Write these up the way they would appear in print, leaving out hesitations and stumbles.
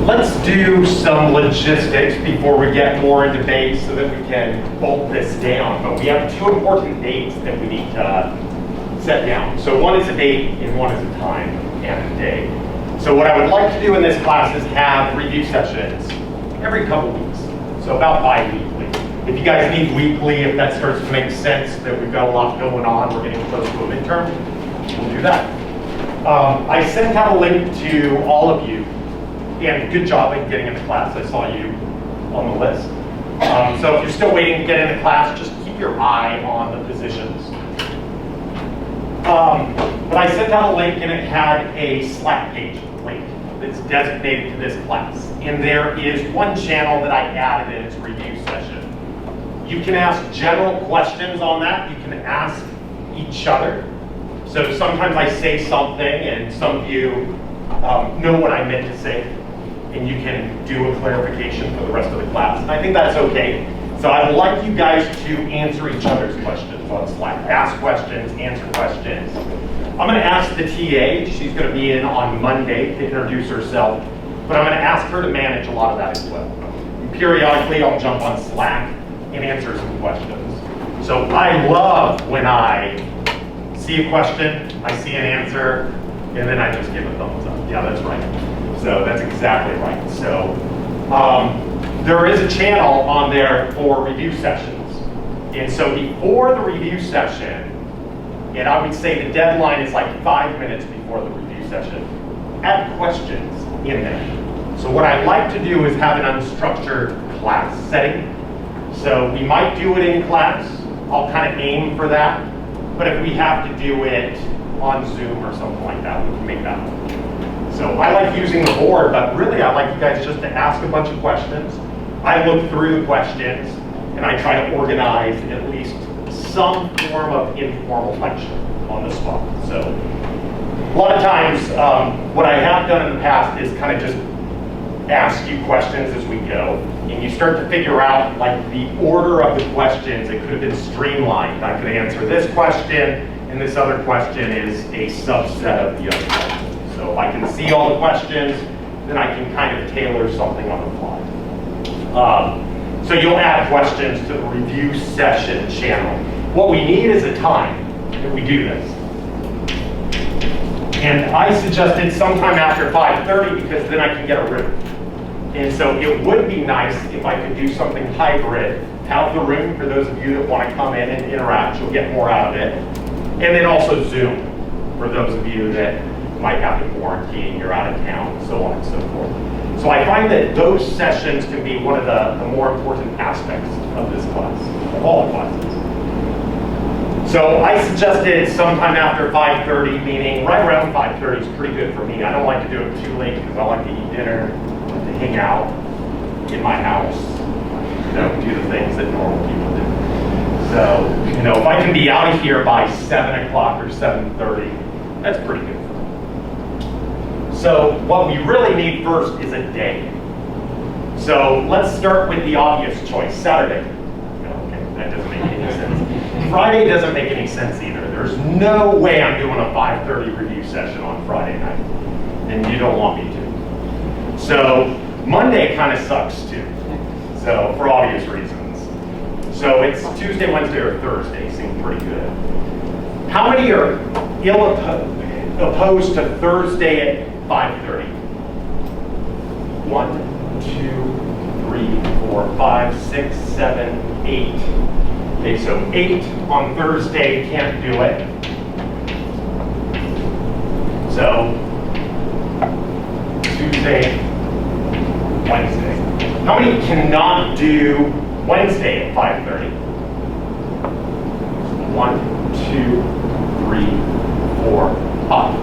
Let's do some logistics before we get more into dates so that we can bolt this down. But we have two important dates that we need to set down. So one is a date and one is a time and a day. So what I would like to do in this class is have review sessions every couple weeks. So about bi-weekly. If you guys need weekly, if that starts to make sense that we've got a lot going on, we're getting close to a midterm, we'll do that. I sent out a link to all of you. And good job in getting into class. I saw you on the list. So if you're still waiting to get into class, just keep your eye on the positions. But I sent out a link and it had a Slack page link that's designated to this class. And there is one channel that I added in its review session. You can ask general questions on that. You can ask each other. So sometimes I say something and some of you know what I meant to say. And you can do a clarification for the rest of the class. And I think that's okay. So I'd like you guys to answer each other's questions on Slack. Ask questions, answer questions. I'm going to ask the TA. She's going to be in on Monday to introduce herself. But I'm going to ask her to manage a lot of that as well. And periodically, I'll jump on Slack and answer some questions. So I love when I see a question, I see an answer, and then I just give a thumbs up. Yeah, that's right. So that's exactly right. So there is a channel on there for review sessions. And so before the review session, and I would say the deadline is like 5 minutes before the review session, add questions in there. So what I like to do is have an unstructured class setting. So we might do it in class. I'll kind of aim for that. But if we have to do it on Zoom or something like that, we can make that work. So I like using the board, but really I like you guys just to ask a bunch of questions. I look through the questions and I try to organize at least some form of informal lecture on the spot. So a lot of times what I have done in the past is kind of just ask you questions as we go. And you start to figure out like the order of the questions. It could have been streamlined. I could answer this question and this other question is a subset of the other question. So if I can see all the questions, then I can kind of tailor something on the fly. So you'll add questions to the review session channel. What we need is a time that we do this. And I suggested sometime after 5:30 because then I can get a rhythm. And so it would be nice if I could do something hybrid out of the room for those of you that want to come in and interact. You'll get more out of it. And then also Zoom for those of you that might have to quarantine, you're out of town, so on and so forth. So I find that those sessions can be one of the more important aspects of this class, of all the classes. So I suggested sometime after 5:30, meaning right around 5:30 is pretty good for me. I don't like to do it too late because I like to eat dinner, I like to hang out in my house, do the things that normal people do. So, if I can be out of here by 7 o'clock or 7:30, that's pretty good. So what we really need first is a day. So let's start with the obvious choice, Saturday. Okay, that doesn't make any sense. Friday doesn't make any sense either. There's no way I'm doing a 5:30 review session on Friday night, and you don't want me to. So Monday kind of sucks too, so for obvious reasons. So it's Tuesday, Wednesday, or Thursday seem pretty good. How many are opposed to Thursday at 5:30? 1, 2, 3, 4, 5, 6, 7, 8. Okay, so 8 on Thursday can't do it. So Tuesday, Wednesday. How many cannot do Wednesday at 5:30? 1, 2, 3, 4, 5.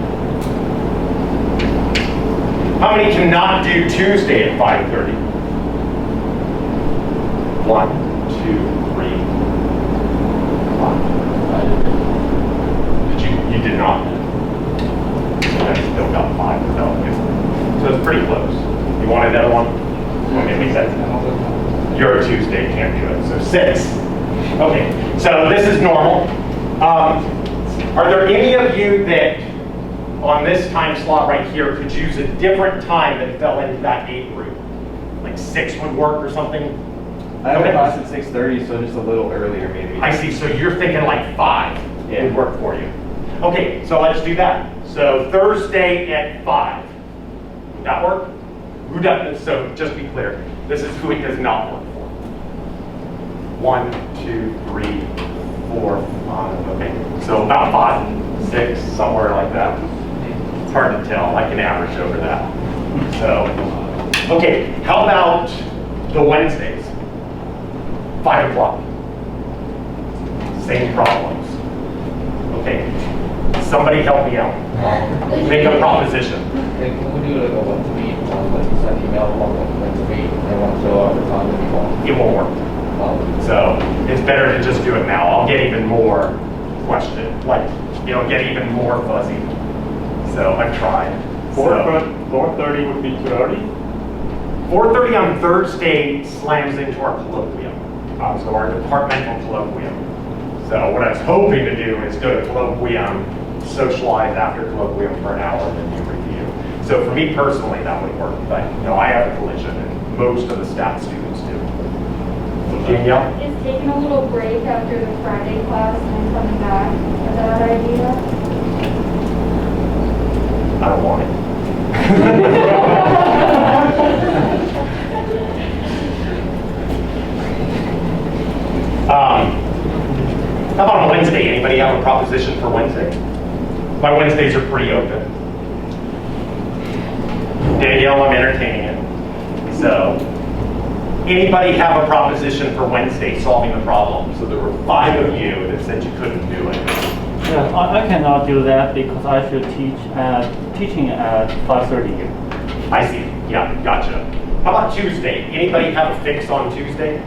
How many cannot do Tuesday at 5:30? 1, 2, 3, 5. You did not. I still got 5 without you. So it's pretty close. You want another one? Okay, we said you're a Tuesday, can't do it. So 6. Okay, so this is normal. Are there any of you that on this time slot right here could use a different time that fell into that 8 group. Like 6 would work or something? I have a class at 6:30, so just a little earlier maybe. I see, so you're thinking like 5 Yeah. would work for you. Okay, so let's do that. So Thursday at 5. Would that work? Who does? So just be clear, this is who it does not work for. 1, 2, 3, 4, 5. Okay, so about 5, 6, somewhere like that. It's hard to tell. I can average over that. So, okay, how about the Wednesdays? 5 o'clock. Same problems. Okay, somebody help me out. Make a proposition. Can we do like a one to meet, like send email on when to meet, and want to show up the time that you want? It won't work. So it's better to just do it now. I'll get even more questioned, like, get even more fuzzy. So I've tried. 4:30 would be too early. 4:30 on Thursday slams into our colloquium, so our departmental colloquium. So what I was hoping to do is go to colloquium, socialize after colloquium for an hour, and then do review. So for me personally, that would work, but I have a collision, and most of the stat students do. Danielle? Is taking a little break after the Friday class and then coming back a bad idea? I don't want it. How about on Wednesday? Anybody have a proposition for Wednesday? My Wednesdays are pretty open. Danielle, I'm entertaining it. So, anybody have a proposition for Wednesday solving the problem? So there were 5 of you that said you couldn't do it. Yeah, I cannot do that because I should teaching at 5:30 here. I see. Yeah, gotcha. How about Tuesday? Anybody have a fix on Tuesday?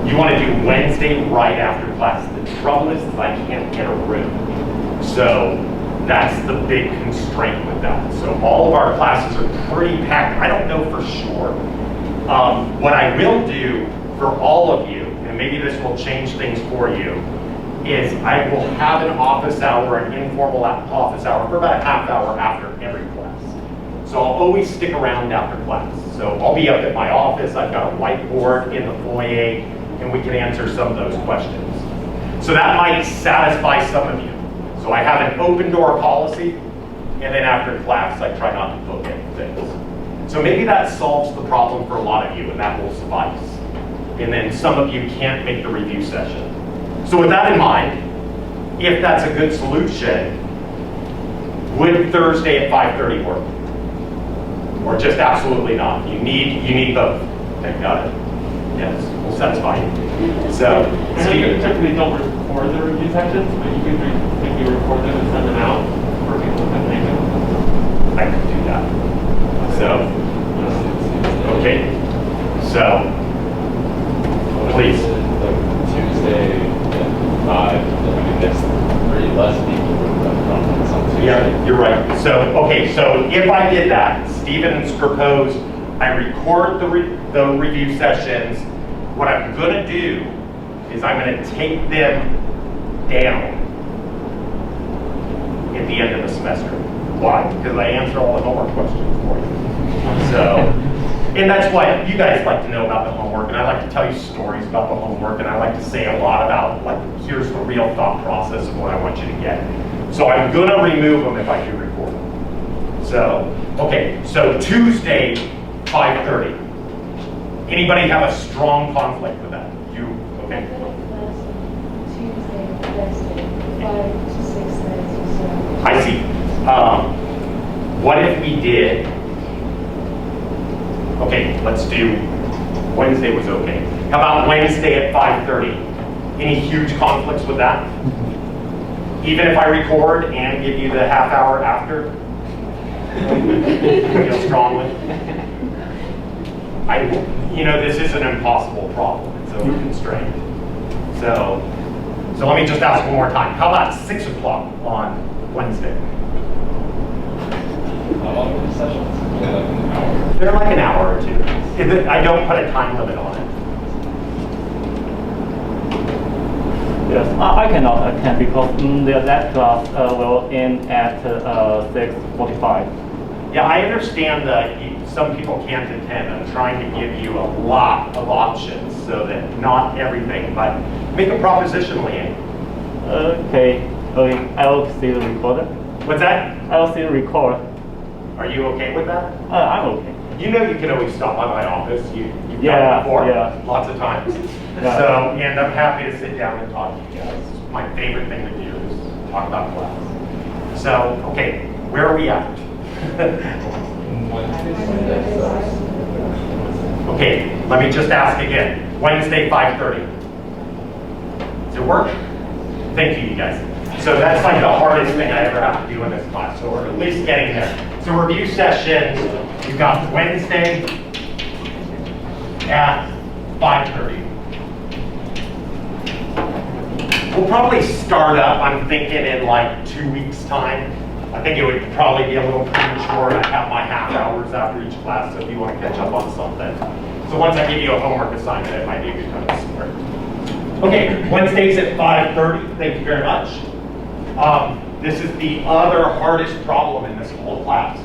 You want to do Wednesday right after class. The trouble is I can't get a room. So that's the big constraint with that. So all of our classes are pretty packed. I don't know for sure. What I will do for all of you, and maybe this will change things for you, is I will have an office hour, an informal office hour for about a half hour after every class. So I'll always stick around after class. So I'll be up at my office. I've got a whiteboard in the foyer, and we can answer some of those questions. So that might satisfy some of you. So I have an open door policy, and then after class, I try not to book anything. So maybe that solves the problem for a lot of you, and that will suffice. And then some of you can't make the review session. So with that in mind, if that's a good solution, would Thursday at 5:30 work? Or just absolutely not? You need both. Okay, got it. Yes, we'll satisfy you. So, Steve, Typically don't record the review sections, but you can maybe record them and send them out for people to make them. I could do that. So, okay. So, please. Like Tuesday at 5, we get 3 less people from conference on Tuesday. Yeah, you're right. So, okay, so if I did that, Stevens proposed I record the review sessions. What I'm gonna do is I'm gonna take them down at the end of the semester. Why? Because I answer all the homework questions for you. So, and that's why you guys like to know about the homework, and I like to tell you stories about the homework, and I like to say a lot about, like, here's the real thought process of what I want you to get. So I'm gonna remove them if I do record them. So, okay, so Tuesday, 5:30. Anybody have a strong conflict with that? You, okay? Tuesday, Wednesday, 5 to 6:30. I see. What if we did, okay, let's do, Wednesday was okay. How about Wednesday at 5:30? Any huge conflicts with that? Even if I record and give you the half hour after? Feel strongly? This is an impossible problem. It's over constrained. So let me just ask one more time. How about 6 o'clock on Wednesday? How long are the sessions? Like an hour? They're like an hour or two. I don't put a time limit on it. Yes, I cannot attend because that class will end at 6:45. Yeah, I understand that some people can't attend. I'm trying to give you a lot of options so that not everything, but make a proposition, Leanne. Okay, I will see the recorder. What's that? I will see the record. Are you okay with that? I'm okay. You know you can always stop by my office. You've done Yeah, it before, yeah. lots of times. Yeah. So, and I'm happy to sit down and talk to you guys. My favorite thing to do is talk about class. So, okay, where are we at? Okay, let me just ask again. Wednesday, 5:30. Does it work? Thank you, you guys. So that's like the hardest thing I ever have to do in this class. So we're at least getting there. So review sessions, we've got Wednesday at 5:30. We'll probably start up, I'm thinking, in like 2 weeks' time. I think it would probably be a little premature. I have my half hours after each class, so if you want to catch up on something. So once I give you a homework assignment, it might be a good time to start. Okay, Wednesdays at 5:30. Thank you very much. This is the other hardest problem in this whole class.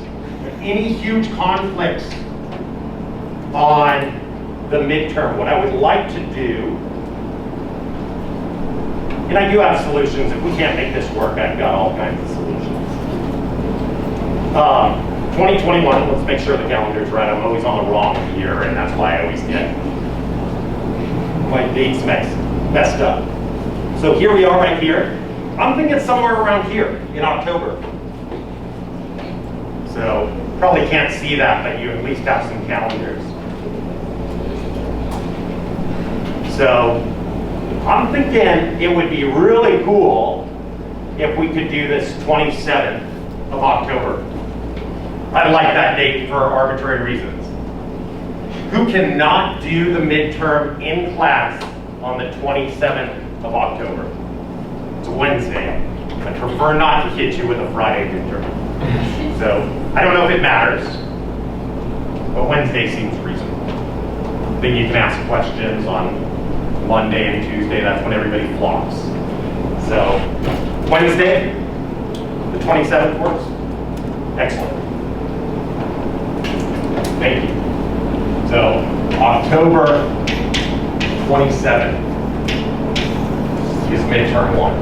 Any huge conflicts on the midterm, what I would like to do, and I do have solutions. If we can't make this work, I've got all kinds of solutions. 2021, let's make sure the calendar's right. I'm always on the wrong year, and that's why I always get my dates messed up. So here we are right here. I'm thinking somewhere around here in October. So probably can't see that, but you at least have some calendars. So I'm thinking it would be really cool if we could do this 27th of October. I like that date for arbitrary reasons. Who cannot do the midterm in class on the 27th of October? It's a Wednesday. I prefer not to hit you with a Friday midterm. So I don't know if it matters, but Wednesday seems reasonable. Then you can ask questions on Monday and Tuesday. That's when everybody flocks. So Wednesday, the 27th works? Excellent. Thank you. So October 27th is midterm 1.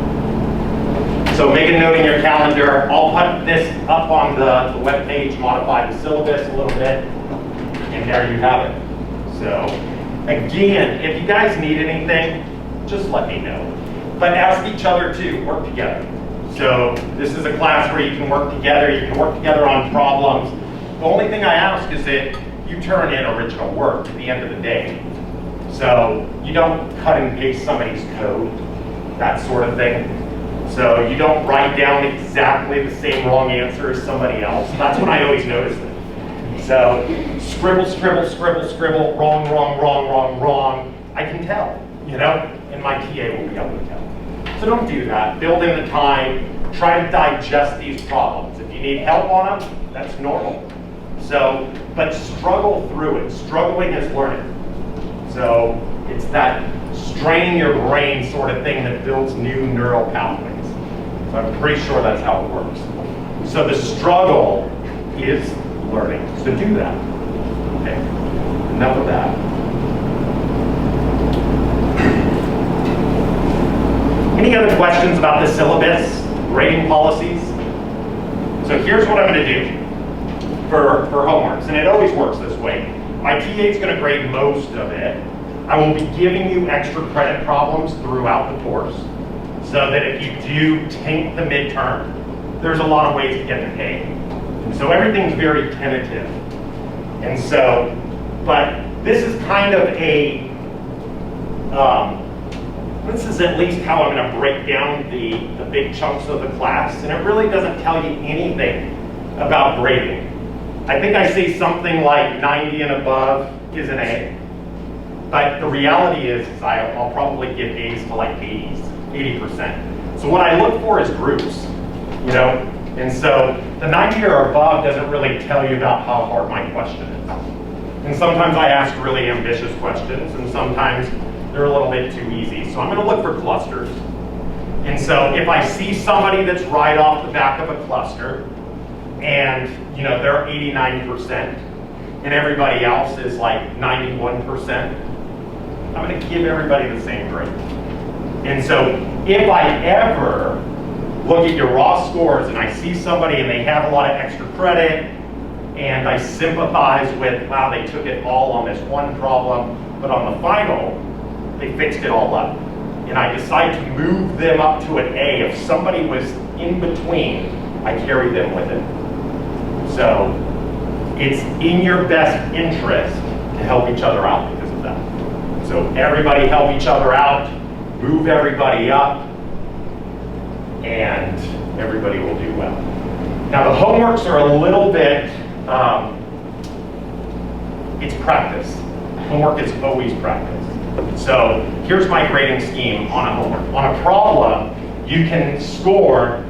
So make a note in your calendar. I'll put this up on the web page, modify the syllabus a little bit, and there you have it. So again, if you guys need anything, just let me know. But ask each other too, work together. So this is a class where you can work together on problems. The only thing I ask is that you turn in original work at the end of the day. So you don't cut and paste somebody's code, that sort of thing. So you don't write down exactly the same wrong answer as somebody else. That's when I always notice it. So scribble, scribble, scribble, scribble, wrong, wrong, wrong, wrong, wrong. I can tell, you know, and my TA will be able to tell. So don't do that. Build in the time. Try to digest these problems. If you need help on them, that's normal. So, but struggle through it. Struggling is learning. So it's that straining your brain sort of thing that builds new neural pathways. So I'm pretty sure that's how it works. So the struggle is learning. So do that. Okay. Enough of that. Any other questions about the syllabus, grading policies? So here's what I'm going to do for homeworks, and it always works this way. My TA is going to grade most of it. I will be giving you extra credit problems throughout the course, so that if you do tank the midterm, there's a lot of ways to get the A. And so everything's very tentative. And so, but this is kind of a, this is at least how I'm going to break down the big chunks of the class, and it really doesn't tell you anything about grading. I think I say something like 90 and above is an A, but the reality is I'll probably give A's to like 80%. So what I look for is groups, you know, and so the 90 or above doesn't really tell you about how hard my question is. And sometimes I ask really ambitious questions, and sometimes they're a little bit too easy. So I'm going to look for clusters. And so if I see somebody that's right off the back of a cluster, and they're 89%, and everybody else is like 91%, I'm going to give everybody the same grade. And so if I ever look at your raw scores and I see somebody and they have a lot of extra credit, and I sympathize with, wow, they took it all on this one problem, but on the final, they fixed it all up. And I decide to move them up to an A. If somebody was in between, I carry them with it. So it's in your best interest to help each other out because of that. So everybody help each other out, move everybody up, and everybody will do well. Now the homeworks are a little bit, it's practice. Homework is always practice. So here's my grading scheme on a homework. On a problem, you can score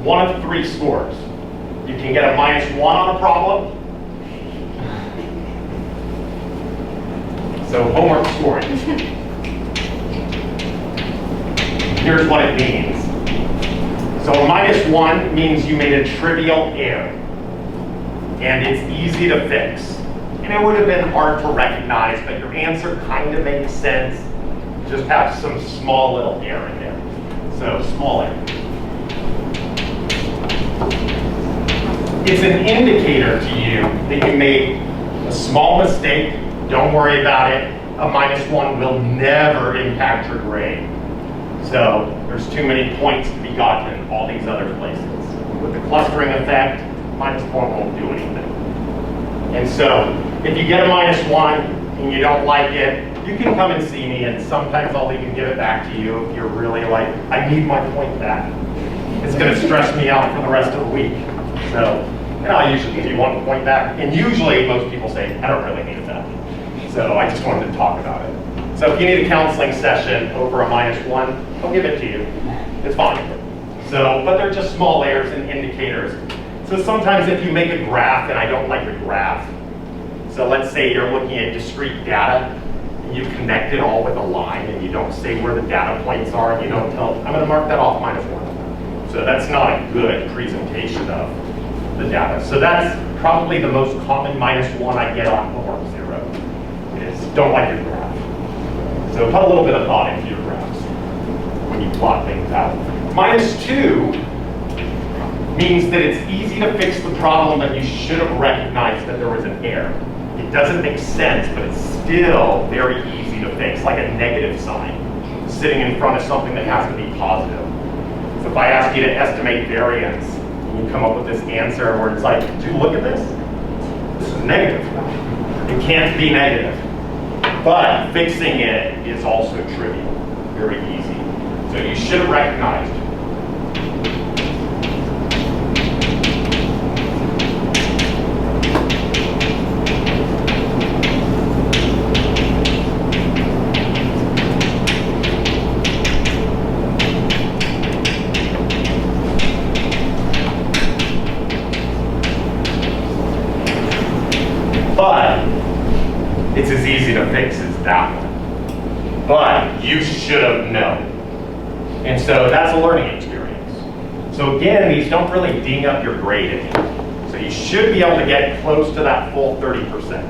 one of 3 scores. You can get a -1 on a problem. So homework scoring. Here's what it means. So a -1 means you made a trivial error, and it's easy to fix. And it would have been hard to recognize, but your answer kind of makes sense. Just have some small little error in there. So small error. It's an indicator to you that you made a small mistake. Don't worry about it. A -1 will never impact your grade. So there's too many points to be gotten in all these other places. With the clustering effect, -1 won't do anything. And so if you get a -1 and you don't like it, you can come and see me, and sometimes I'll even give it back to you if you're really like, I need my point back. It's going to stress me out for the rest of the week. So, and I'll usually give you 1 point back. And usually most people say, I don't really need it back. So I just wanted to talk about it. So if you need a counseling session over a -1, I'll give it to you. It's fine. So, but they're just small errors and indicators. So sometimes if you make a graph and I don't like the graph, so let's say you're looking at discrete data, and you connect it all with a line and you don't say where the data points are and you don't tell, I'm gonna mark that off -1. So that's not a good presentation of the data. So that's probably the most common -1 I get on homework 0, is don't like your graph. So put a little bit of thought into your graphs when you plot things out. -2 means that it's easy to fix the problem, but you should have recognized that there was an error. It doesn't make sense, but it's still very easy to fix, like a negative sign sitting in front of something that has to be positive. So if I ask you to estimate variance, and you come up with this answer where it's like, did you look at this? This is negative. It can't be negative. But fixing it is also trivial, very easy. So you should have recognized. But it's as easy to fix as that one. But you should have known. And so that's a learning experience. So again, these don't really ding up your grade any. So you should be able to get close to that full 30%.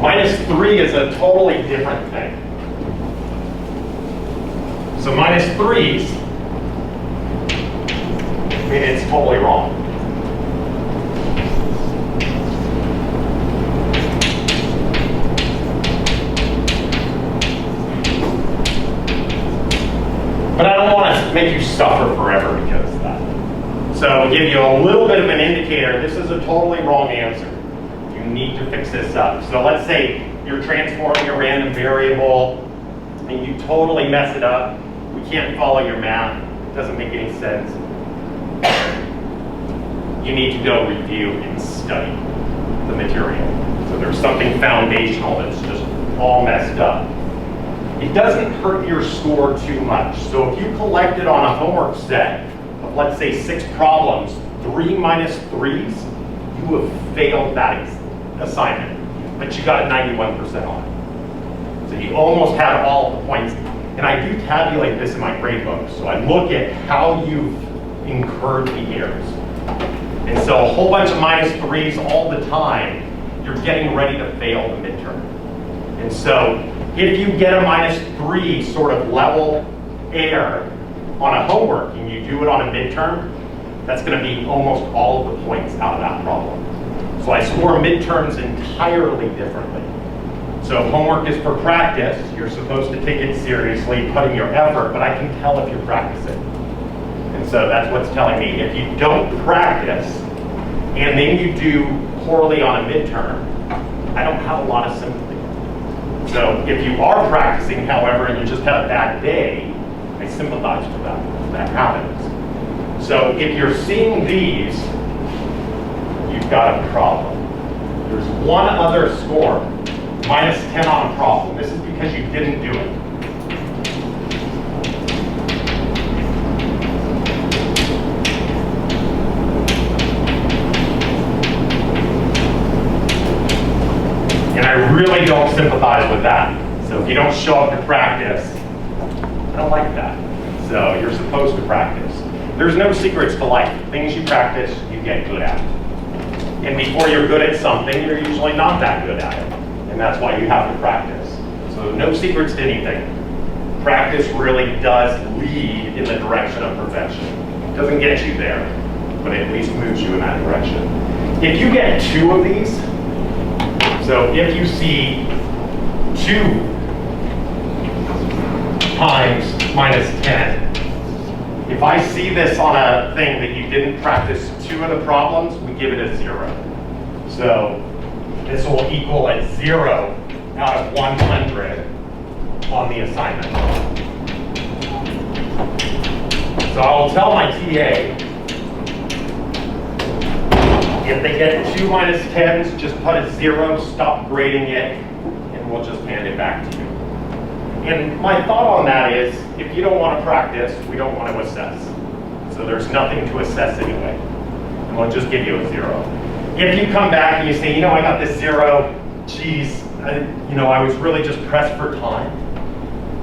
-3 is a totally different thing. So -3s, I mean, it's totally wrong. But I don't want to make you suffer forever because of that. So I'll give you a little bit of an indicator. This is a totally wrong answer. You need to fix this up. So let's say you're transforming a random variable and you totally mess it up. We can't follow your math. It doesn't make any sense. You need to go review and study the material. So there's something foundational that's just all messed up. It doesn't hurt your score too much. So if you collected on a homework set of, let's say, 6 problems, 3 -3s, you have failed that assignment, but you got a 91% on it. So you almost had all the points And I do tabulate this in my grade book. So I look at how you've incurred the errors. And so a whole bunch of -3s all the time, you're getting ready to fail the midterm. And so if you get a -3 sort of level error on a homework and you do it on a midterm, that's going to be almost all of the points out of that problem. So I score midterms entirely differently. So homework is for practice. You're supposed to take it seriously, put in your effort, but I can tell if you're practicing. And so that's what's telling me. If you don't practice and then you do poorly on a midterm, I don't have a lot of sympathy. So if you are practicing, however, and you just had a bad day, I sympathize with that. That happens. So if you're seeing these, you've got a problem. There's one other score, -10 on a problem. This is because you didn't do it. And I really don't sympathize with that. So if you don't show up to practice, I don't like that. So you're supposed to practice. There's no secrets to life. Things you practice, you get good at. And before you're good at something, you're usually not that good at it. And that's why you have to practice. So no secrets to anything. Practice really does lead in the direction of perfection. It doesn't get you there, but it at least moves you in that direction. If you get 2 of these, so if you see 2 times -10, if I see this on a thing that you didn't practice 2 of the problems, we give it a 0. So this will equal a 0 out of 100 on the assignment. So I'll tell my TA, if they get 2 -10s, just put a 0, stop grading it, and we'll just hand it back to you. And my thought on that is, if you don't want to practice, we don't want to assess. So there's nothing to assess anyway. And we'll just give you a 0. If you come back and you say, you know, I got this 0, geez, I was really just pressed for time.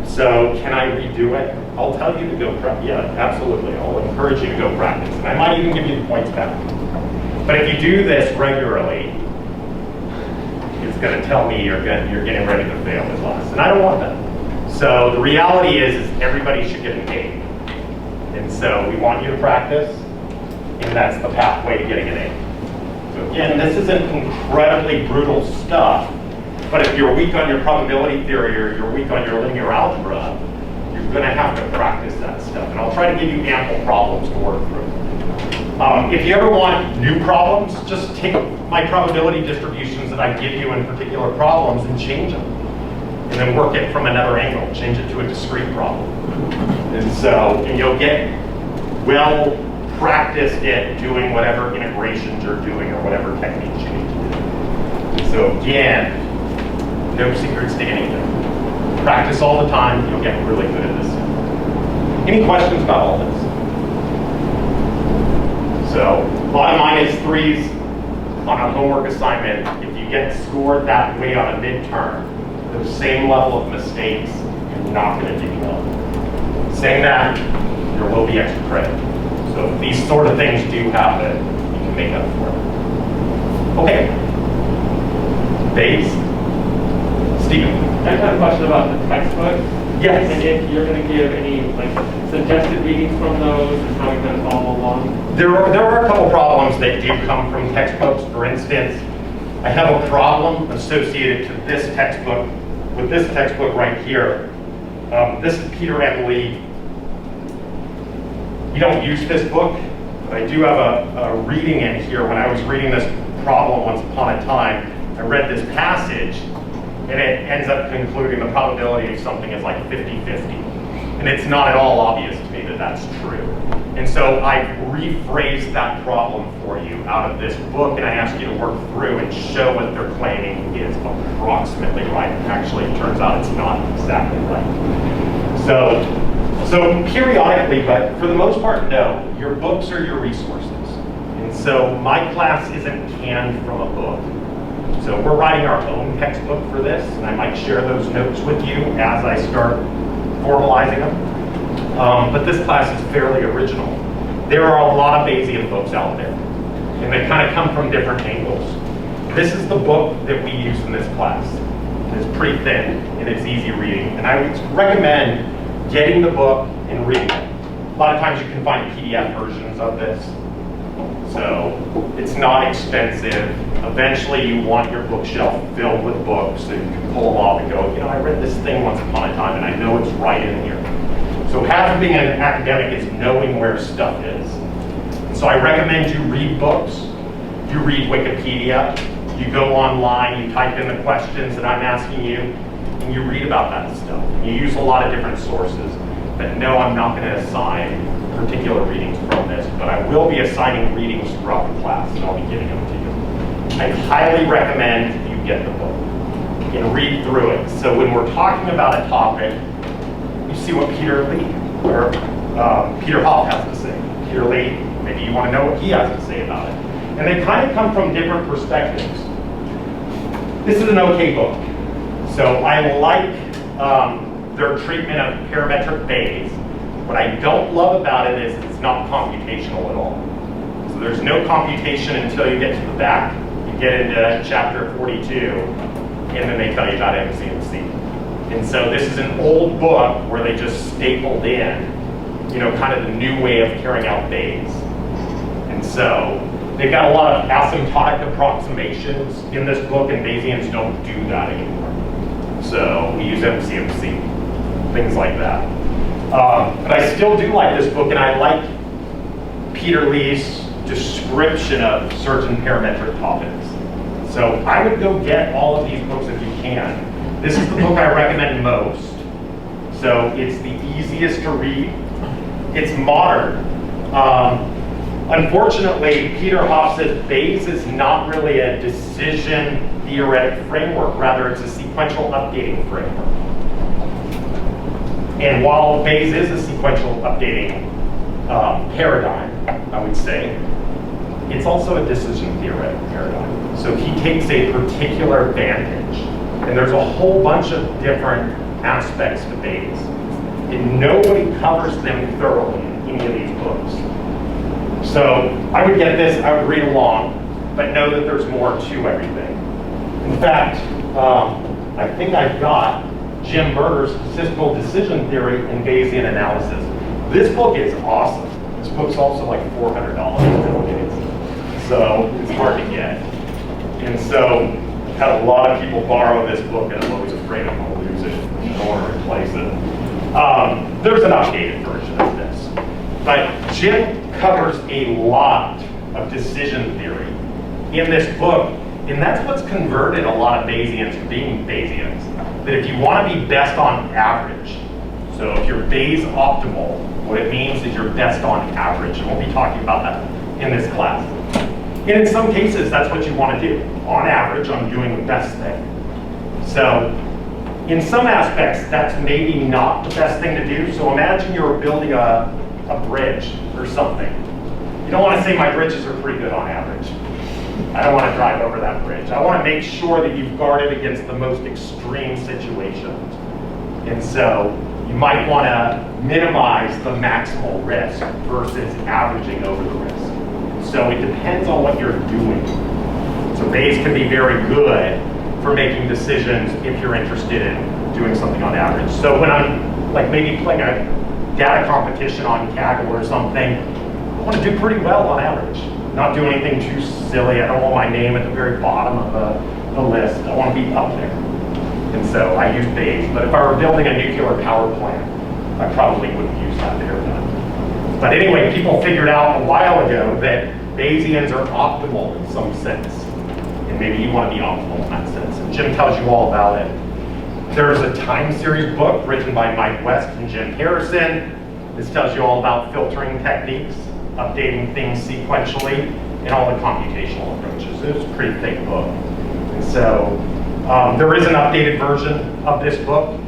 So can I redo it? I'll tell you to go practice. Yeah, absolutely. I'll encourage you to go practice. And I might even give you the points back. But if you do this regularly, it's going to tell me you're getting ready to fail the class. And I don't want that. So the reality is everybody should get an A. And so we want you to practice, and that's the pathway to getting an A. So again, this isn't incredibly brutal stuff, but if you're weak on your probability theory or you're weak on your linear algebra, you're going to have to practice that stuff. And I'll try to give you ample problems to work through. If you ever want new problems, just take my probability distributions that I give you in particular problems and change them. And then work it from another angle, change it to a discrete problem. And you'll get well practiced at doing whatever integrations you're doing or whatever techniques you need to do. So again, no secrets to anything. Practice all the time, you'll get really good at this. Any questions about all this? So a lot of -3s on a homework assignment. If you get scored that way on a midterm, the same level of mistakes, you're not going to do well. Saying that, there will be extra credit. So if these sort of things do happen, you can make up for it. Okay. Dave? Stephen? I just have a question about the textbook. Yes. And if you're going to give any suggested readings from those and how you're going to follow along. There are a couple problems that do come from textbooks. For instance, I have a problem associated to this textbook, with this textbook right here. This is Peter and Lee. You don't use this book, but I do have a reading in here. When I was reading this problem once upon a time, I read this passage, and it ends up concluding the probability of something is like 50-50. And it's not at all obvious to me that that's true. And so I rephrased that problem for you out of this book, and I asked you to work through and show what they're claiming is approximately right. Actually, it turns out it's not exactly right. So periodically, but for the most part, no. Your books are your resources. And so my class isn't canned from a book. So we're writing our own textbook for this, and I might share those notes with you as I start formalizing them. But this class is fairly original. There are a lot of Bayesian books out there, and they kind of come from different angles. This is the book that we use in this class. It's pretty thin, and it's easy reading, and I would recommend getting the book and reading it. A lot of times you can find PDF versions of this, so it's not expensive. Eventually you want your bookshelf filled with books so you can pull them off and go, you know, I read this thing once upon a time and I know it's right in here. So half of being an academic is knowing where stuff is. And so I recommend you read books, you read Wikipedia, you go online, you type in the questions that I'm asking you, and you read about that stuff. You use a lot of different sources. But no, I'm not going to assign particular readings from this, but I will be assigning readings throughout the class, and I'll be giving them to you. I highly recommend you get the book and read through it. So when we're talking about a topic, you see what Peter Hoff has to say. Peter Lee, maybe you want to know what he has to say about it. And they kind of come from different perspectives. This is an okay book. So I like their treatment of parametric Bayes. What I don't love about it is it's not computational at all. So there's no computation until you get to the back. You get into chapter 42, and then they tell you about MCMC. And so this is an old book where they just stapled in, you know, kind of the new way of carrying out Bayes. And so they've got a lot of asymptotic approximations in this book, and Bayesians don't do that anymore. So we use MCMC. Things like that. But I still do like this book, and I like Peter Lee's description of certain parametric topics. So I would go get all of these books if you can. This is the book I recommend most. So it's the easiest to read. It's modern. Unfortunately, Peter Hoff says Bayes is not really a decision theoretic framework. Rather, it's a sequential updating framework. And while Bayes is a sequential updating paradigm, I would say, it's also a decision theoretic paradigm. So he takes a particular vantage, and there's a whole bunch of different aspects to Bayes, and nobody covers them thoroughly in any of these books. So I would get this, I would read along, but know that there's more to everything. In fact, I think I've got Jim Berger's Statistical Decision Theory and Bayesian Analysis. This book is awesome. This book's also like $400 nowadays, so it's hard to get. And so I've had a lot of people borrow this book, and I'm always afraid I'm going to lose it. I don't want to replace it. There's an updated version of this, but Jim covers a lot of decision theory in this book, and that's what's converted a lot of Bayesians to being Bayesians. That if you want to be best on average, so if you're Bayes optimal, what it means is you're best on average, and we'll be talking about that in this class. And in some cases, that's what you want to do. On average, I'm doing the best thing. So in some aspects, that's maybe not the best thing to do. So imagine you're building a bridge or something. You don't want to say my bridges are pretty good on average. I don't want to drive over that bridge. I want to make sure that you've guarded against the most extreme situations. And so you might want to minimize the maximal risk versus averaging over the risk. So it depends on what you're doing. So Bayes can be very good for making decisions if you're interested in doing something on average. So when I'm like maybe playing a data competition on Kaggle or something, I want to do pretty well on average. Not do anything too silly. I don't want my name at the very bottom of the list. I want to be up there. And so I use Bayes. But if I were building a nuclear power plant, I probably wouldn't use that paradigm. But anyway, people figured out a while ago that Bayesians are optimal in some sense. And maybe you want to be optimal in that sense. And Jim tells you all about it. There's a time series book written by Mike West and Jim Harrison. This tells you all about filtering techniques, updating things sequentially, and all the computational approaches. It's a pretty thick book. And so there is an updated version of this book,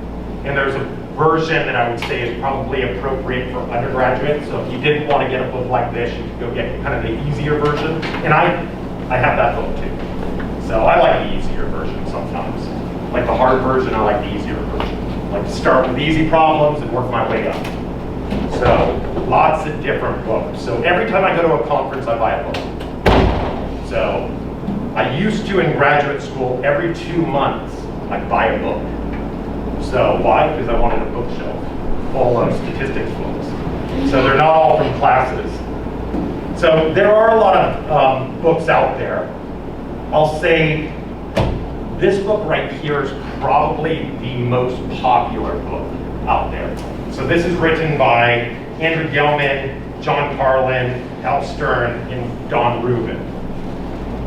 and there's a version that I would say is probably appropriate for undergraduates. So if you didn't want to get a book like this, you could go get kind of the easier version. And I have that book too. So I like the easier version sometimes. Like the hard version, I like the easier version. I like to start with easy problems and work my way up. So lots of different books. So every time I go to a conference, I buy a book. So I used to in graduate school, every 2 months, I'd buy a book. So why? Because I wanted a bookshelf full of statistics books. So they're not all from classes. So there are a lot of books out there. I'll say this book right here is probably the most popular book out there. So this is written by Andrew Gelman, John Carlin, Al Stern, and Don Rubin.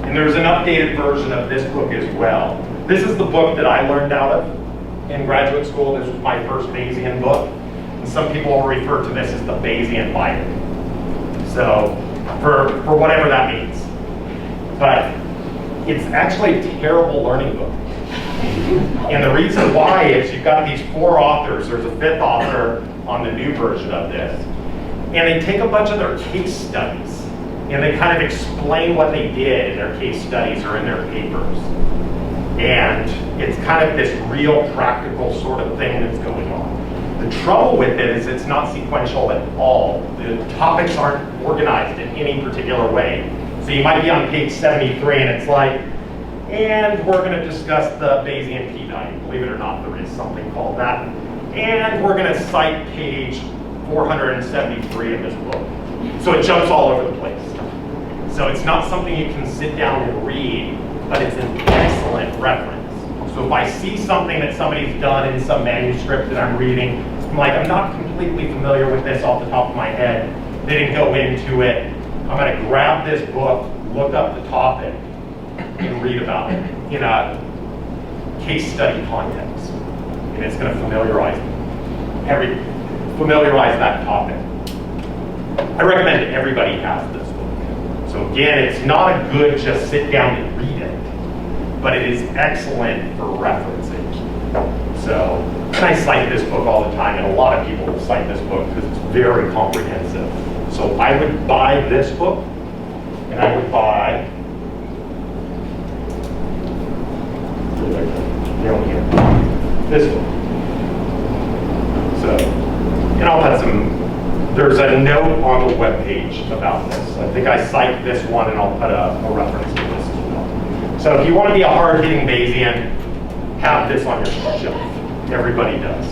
And there's an updated version of this book as well. This is the book that I learned out of in graduate school. This was my first Bayesian book. And some people will refer to this as the Bayesian Bible. So for whatever that means. But it's actually a terrible learning book. And the reason why is you've got these 4 authors. There's a 5th author on the new version of this. And they take a bunch of their case studies and they kind of explain what they did in their case studies or in their papers. And it's kind of this real practical sort of thing that's going on. The trouble with it is it's not sequential at all. The topics aren't organized in any particular way. So you might be on page 73 and it's like, and we're going to discuss the Bayesian p-value. Believe it or not, there is something called that. And we're going to cite page 473 in this book. So it jumps all over the place. So it's not something you can sit down and read, but it's an excellent reference. So if I see something that somebody's done in some manuscript that I'm reading, I'm like, I'm not completely familiar with this off the top of my head. They didn't go into it. I'm going to grab this book, look up the topic, and read about it in a case study context. And it's going to familiarize that topic. I recommend everybody has this book. So again, it's not a good just sit down and read it, but it is excellent for referencing. So, and I cite this book all the time, and a lot of people will cite this book because it's very comprehensive. So I would buy this book, and I would buy this book. So, and I'll put there's a note on the webpage about this. I think I cite this one, and I'll put a reference to this as well. So if you want to be a hard-hitting Bayesian, have this on your shelf. Everybody does.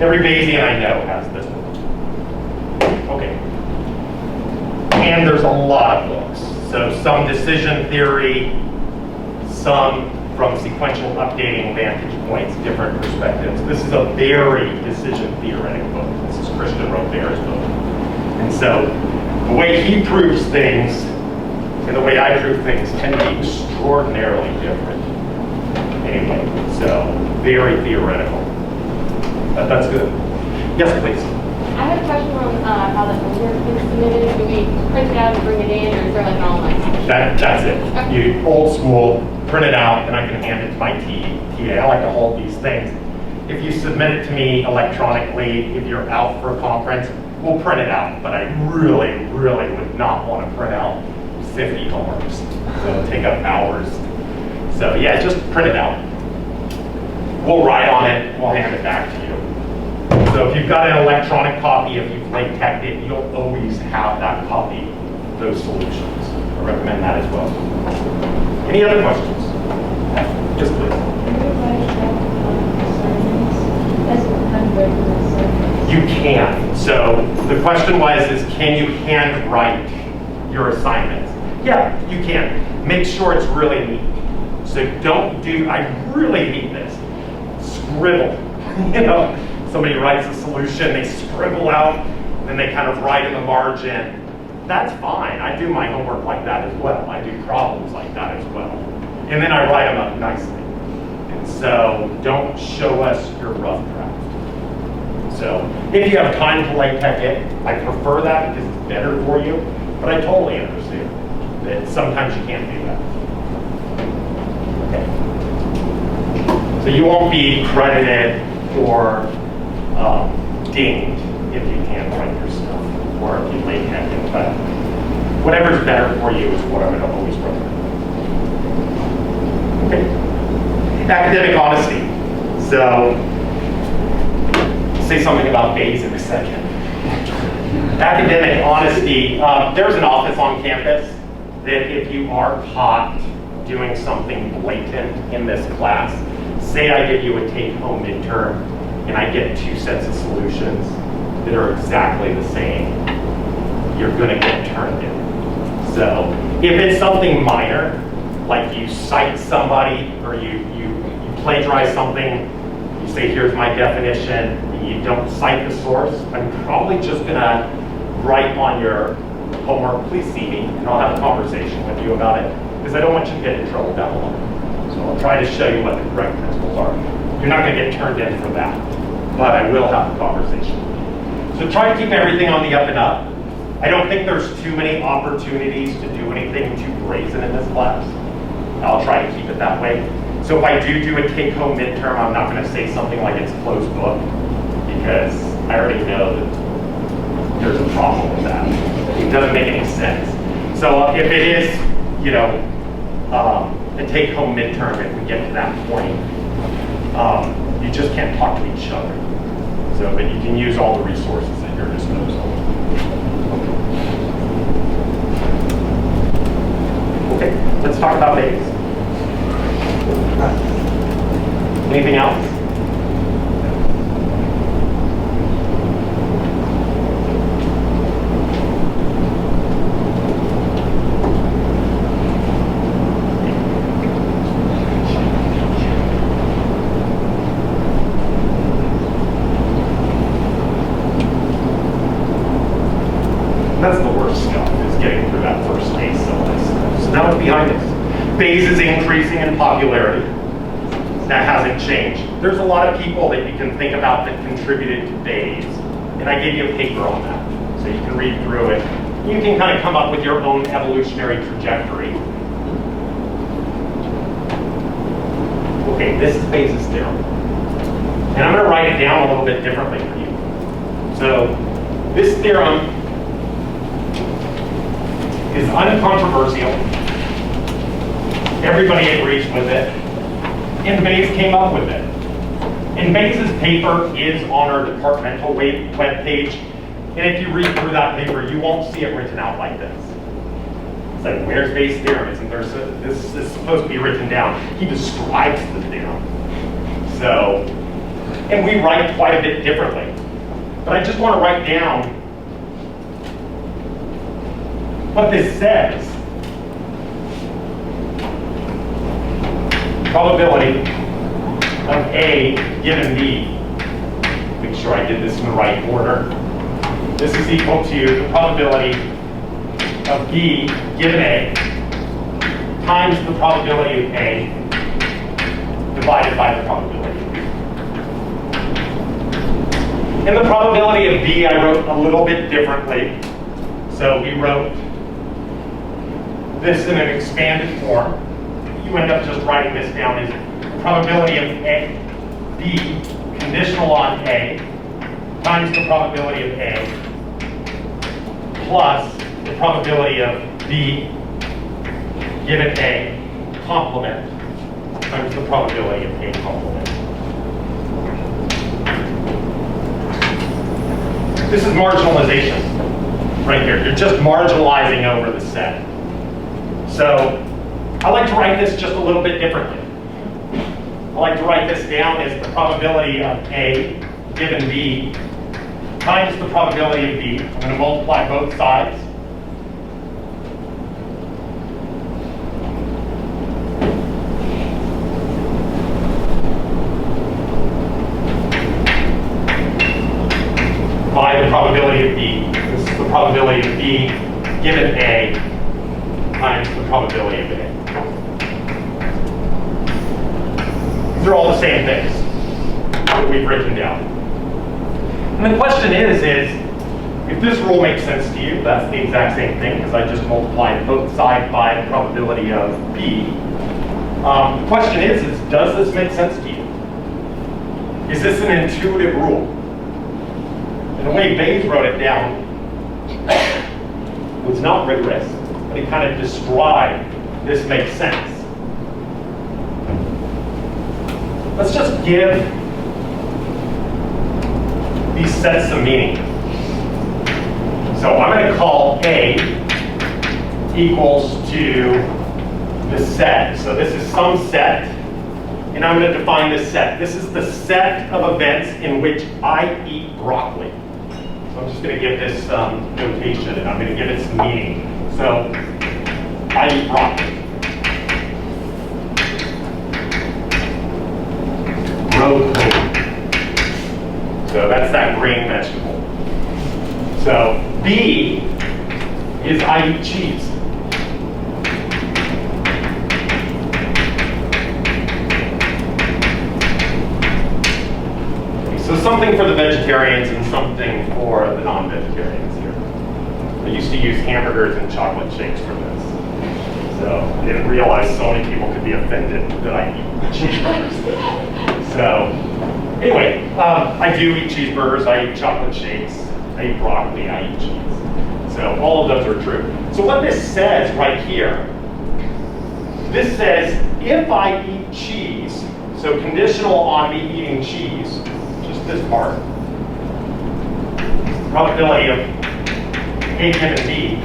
Every Bayesian I know has this book. Okay. And there's a lot of books. So some decision theory, some from sequential updating vantage points, different perspectives. This is a very decision theoretic book. This is Christian Robert's book. And so the way he proves things and the way I prove things tend to be extraordinarily different. Anyway, so very theoretical. But that's good. Yes, please. I have a question on how the homework is submitted. Do we print it out and bring it in, or is there like an online session? That's it. Okay. You old school, print it out, and I can hand it to my TA. I like to hold these things. If you submit it to me electronically, if you're out for a conference, we'll print it out. But I really, really would not want to print out 50 homeworks. So it'll take up hours. So yeah, just print it out. We'll write on it, we'll hand it back to you. So if you've got an electronic copy, if you've LaTeX it, you'll always have that copy, those solutions. I recommend that as well. Any other questions? Yes, please. You can. So the question was, can you handwrite your assignments? Yeah, you can. Make sure it's really neat. So don't do, I really hate this, scribble. Somebody writes a solution, they scribble out, then they kind of write in the margin. That's fine. I do my homework like that as well. I do problems like that as well. And then I write them up nicely. And so don't show us your rough draft. So if you have time to LaTeX it, I prefer that because it's better for you, but I totally understand that sometimes you can't do that. Okay. So you won't be credited or dinged if you handwrite your stuff or if you LaTeX it, but whatever's better for you is what I'm going to always recommend. Okay. Academic honesty. So say something about Bayes in a second. Academic honesty. There's an office on campus that if you are caught doing something blatant in this class, say I give you a take-home midterm and I get 2 sets of solutions that are exactly the same, you're gonna get turned in. So if it's something minor, like you cite somebody or you plagiarize something, you say, here's my definition, and you don't cite the source, I'm probably just gonna write on your homework, please see me, and I'll have a conversation with you about it, because I don't want you to get in trouble down the line. So I'll try to show you what the correct principles are. You're not gonna get turned in for that, but I will have a conversation. So try to keep everything on the up and up. I don't think there's too many opportunities to do anything too brazen in this class. I'll try to keep it that way. So if I do a take-home midterm, I'm not gonna say something like it's closed book, because I already know that there's a problem with that. It doesn't make any sense. So if it is, a take-home midterm, if we get to that point, you just can't talk to each other. So that you can use all the resources at your disposal. Okay, let's talk about Bayes. Anything else? That's the worst stuff, is getting through that first Bayes syllabus. So now it's behind us. Bayes is increasing in popularity. That hasn't changed. There's a lot of people that you can think about that contributed to Bayes, and I gave you a paper on that, so you can read through it. You can kind of come up with your own evolutionary trajectory. Okay, this is Bayes' theorem. And I'm going to write it down a little bit differently for you. So this theorem is uncontroversial. Everybody agrees with it. And Bayes came up with it. And Bayes' paper is on our departmental web page. And if you read through that paper, you won't see it written out like this. It's like, where's Bayes' theorem? Isn't there this is supposed to be written down? He describes the theorem. So, and we write quite a bit differently. But I just want to write down what this says. Probability of A given B. Make sure I did this in the right order. This is equal to the probability of B given A times the probability of A divided by the probability of B. And the probability of B I wrote a little bit differently. So we wrote this in an expanded form. You end up just writing this down as the probability of B conditional on A times the probability of A plus the probability of B given A complement times the probability of A complement. This is marginalization right here. You're just marginalizing over the set. So I like to write this just a little bit differently. I like to write this down as the probability of A given B times the probability of B. I'm going to multiply both sides. By the probability of B. This is the probability of B given A times the probability of A. These are all the same things that we've written down. And the question is if this rule makes sense to you, that's the exact same thing because I just multiplied both sides by the probability of B. The question is does this make sense to you? Is this an intuitive rule? And the way Bayes wrote it down was not rigorous, but he kind of described this makes sense. Let's just give these sets some meaning. So I'm going to call A equals to the set. So this is some set, and I'm going to define this set. This is the set of events in which I eat broccoli. So I'm just going to give this notation, and I'm going to give it some meaning. So I eat broccoli. Broccoli. So that's that green vegetable. So B is I eat cheese. So something for the vegetarians and something for the non-vegetarians here. I used to use hamburgers and chocolate shakes for this. So I didn't realize so many people could be offended that I eat cheeseburgers. So anyway, I do eat cheeseburgers, I eat chocolate shakes, I eat broccoli, I eat cheese. So all of those are true. So what this says right here, this says if I eat cheese, so conditional on me eating cheese, just this part, probability of A given B,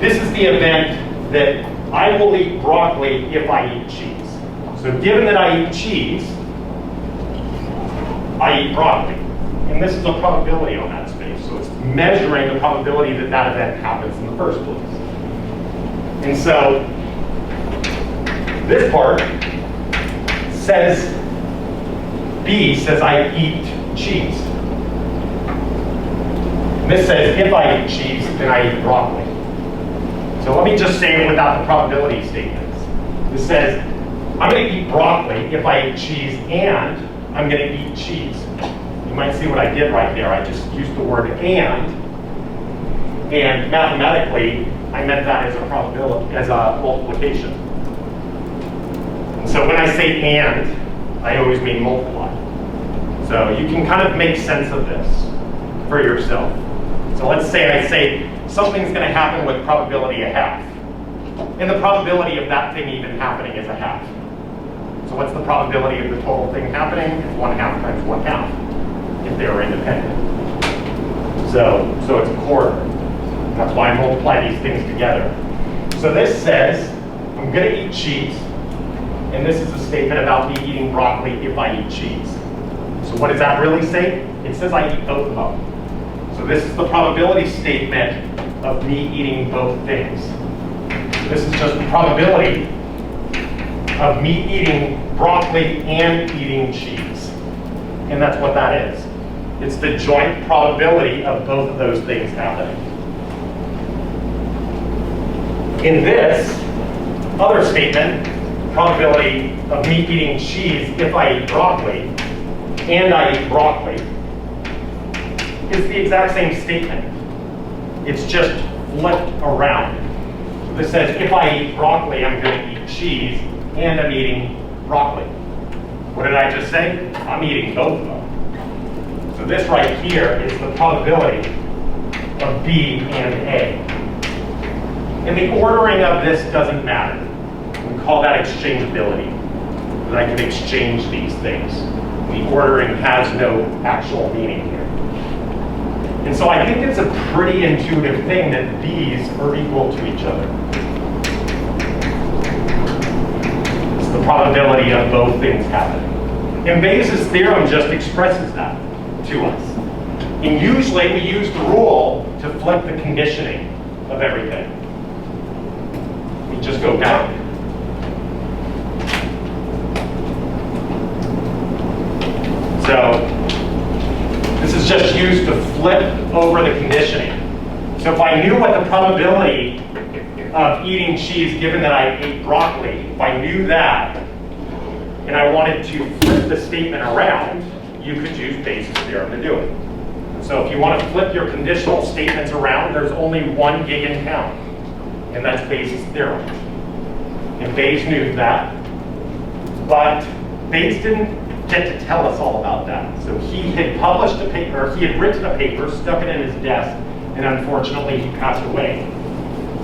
this is the event that I will eat broccoli if I eat cheese. So given that I eat cheese, I eat broccoli. And this is a probability on that space. So it's measuring the probability that that event happens in the first place. And so this part says, B says I eat cheese. And this says if I eat cheese, then I eat broccoli. So let me just say it without the probability statements. This says I'm going to eat broccoli if I eat cheese, and I'm going to eat cheese. You might see what I did right there. I just used the word and mathematically, I meant that as a probability, as a multiplication. And so when I say and, I always mean multiply. So you can kind of make sense of this for yourself. So let's say I say something's going to happen with probability a half. And the probability of that thing even happening is a half. So what's the probability of the total thing happening? It's 1/2 times 1/2 if they are independent. So it's a quarter. That's why I multiply these things together. So this says I'm going to eat cheese, and this is a statement about me eating broccoli if I eat cheese. So what does that really say? It says I eat both of them. So this is the probability statement of me eating both things. This is just the probability of me eating broccoli and eating cheese. And that's what that is. It's the joint probability of both of those things happening. In this other statement, probability of me eating cheese if I eat broccoli and I eat broccoli is the exact same statement. It's just flipped around. So this says if I eat broccoli, I'm going to eat cheese and I'm eating broccoli. What did I just say? I'm eating both of them. So this right here is the probability of B and A. And the ordering of this doesn't matter. We call that exchangeability. That I can exchange these things. The ordering has no actual meaning here. And so I think it's a pretty intuitive thing that these are equal to each other. It's the probability of both things happening. And Bayes' theorem just expresses that to us. And usually we use the rule to flip the conditioning of everything. We just go back. So this is just used to flip over the conditioning. So if I knew what the probability of eating cheese, given that I ate broccoli, if I knew that, and I wanted to flip the statement around, you could use Bayes' theorem to do it. So if you want to flip your conditional statements around, there's only one gig in town, and that's Bayes' theorem. And Bayes knew that, but Bayes didn't get to tell us all about that. So he had published a paper, or he had written a paper, stuck it in his desk, and unfortunately he passed away.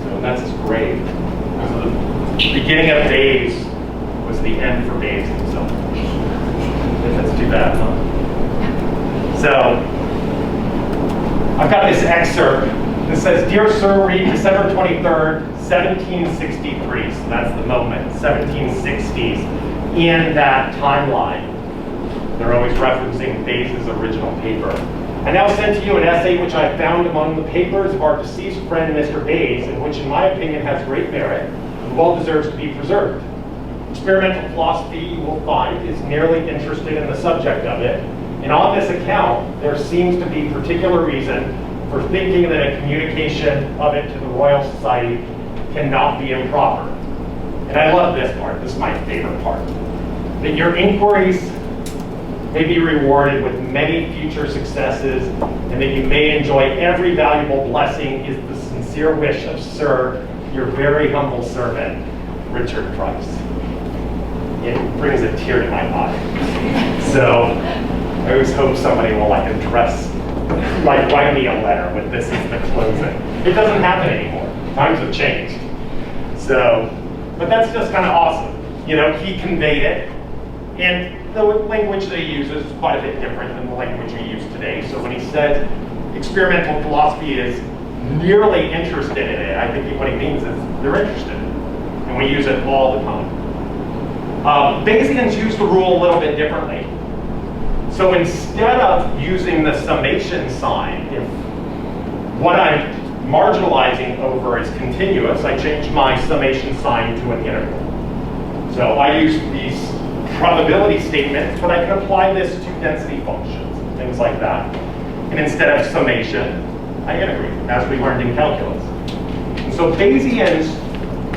So that's his grave. So the beginning of Bayes was the end for Bayes himself. That's too bad, huh? So I've got this excerpt that says, "Dear Sir, read December 23rd, 1763." So that's the moment, 1760s, in that timeline. They're always referencing Bayes' original paper. "I now send to you an essay which I found among the papers of our deceased friend, Mr. Bayes, and which in my opinion has great merit and well deserves to be preserved. Experimental philosophy, you will find, is nearly interested in the subject of it, and on this account, there seems to be particular reason for thinking that a communication of it to the Royal Society cannot be improper." And I love this part, this is my favorite part. "That your inquiries may be rewarded with many future successes, and that you may enjoy every valuable blessing is the sincere wish of, Sir, your very humble servant, Richard Price." It brings a tear to my eye. So I always hope somebody will write me a letter with this as the closing. It doesn't happen anymore. Times have changed. So, but that's just kind of awesome. You know, he conveyed it, and the language that he uses is quite a bit different than the language we use today. So when he said experimental philosophy is nearly interested in it, I think what he means is they're interested in it, and we use it all the time. Bayesians use the rule a little bit differently. So instead of using the summation sign, if what I'm marginalizing over is continuous, I change my summation sign to an integral. So I use these probability statements, but I can apply this to density functions, things like that. And instead of summation, I integrate, as we learned in calculus. And so Bayesians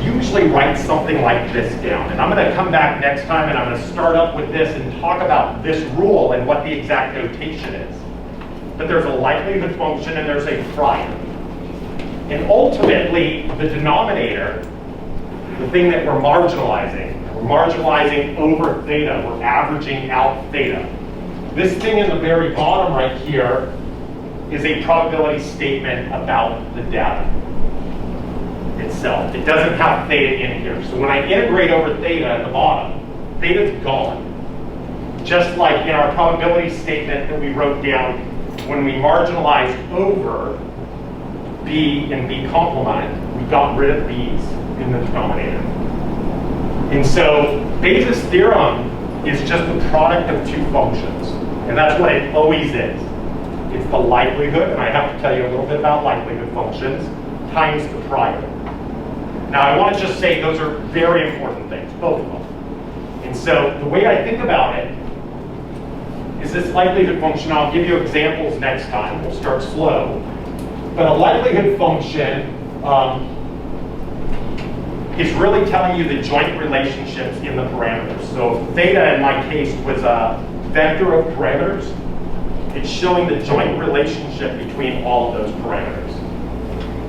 usually write something like this down. And I'm going to come back next time and I'm going to start up with this and talk about this rule and what the exact notation is. But there's a likelihood function and there's a prior. And ultimately, the denominator, the thing that we're marginalizing over theta, we're averaging out theta. This thing in the very bottom right here is a probability statement about the data itself. It doesn't have theta in here. So when I integrate over theta at the bottom, theta's gone. Just like in our probability statement that we wrote down when we marginalized over b and b complement, we got rid of these in the denominator. And so Bayes' theorem is just the product of two functions. And that's what it always is. It's the likelihood, and I have to tell you a little bit about likelihood functions, times the prior. Now I want to just say those are very important things, both of them. And so the way I think about it is this likelihood function. I'll give you examples next time. We'll start slow. But a likelihood function is really telling you the joint relationships in the parameters. So if theta in my case was a vector of parameters, it's showing the joint relationship between all of those parameters.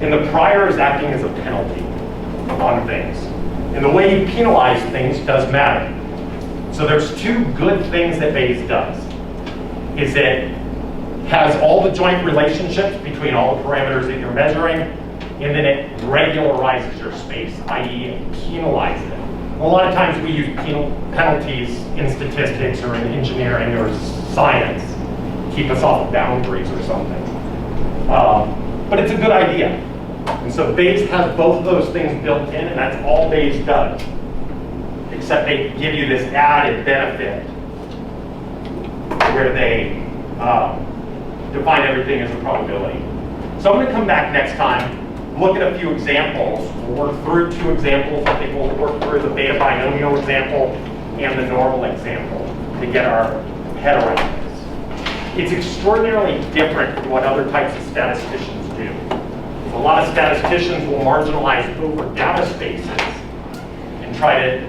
And the prior is acting as a penalty on things. And the way you penalize things does matter. So there's two good things that Bayes does. Is it has all the joint relationships between all the parameters that you're measuring, and then it regularizes your space, i.e. it penalizes it. A lot of times we use penalties in statistics or in engineering or science, keep us off boundaries or something. But it's a good idea. And so Bayes has both of those things built in, and that's all Bayes does. Except they give you this added benefit where they define everything as a probability. So I'm going to come back next time, look at a few examples. We'll work through two examples. I think we'll work through the beta binomial example and the normal example to get our head around this. It's extraordinarily different from what other types of statisticians do. A lot of statisticians will marginalize over data spaces and try to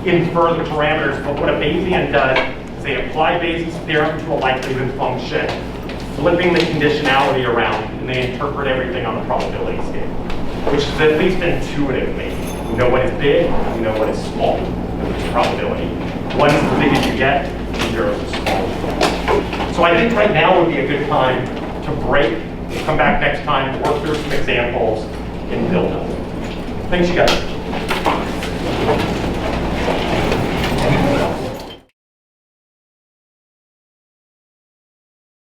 infer the parameters, but what a Bayesian does is they apply Bayes' theorem to a likelihood function, flipping the conditionality around, and they interpret everything on the probability scale, which is at least intuitive maybe. You know what is big, you know what is small, which is probability. One is the biggest you get, and 0 is the smallest. So I think right now would be a good time to break. We'll come back next time, work through some examples, and build up. Thanks, you guys.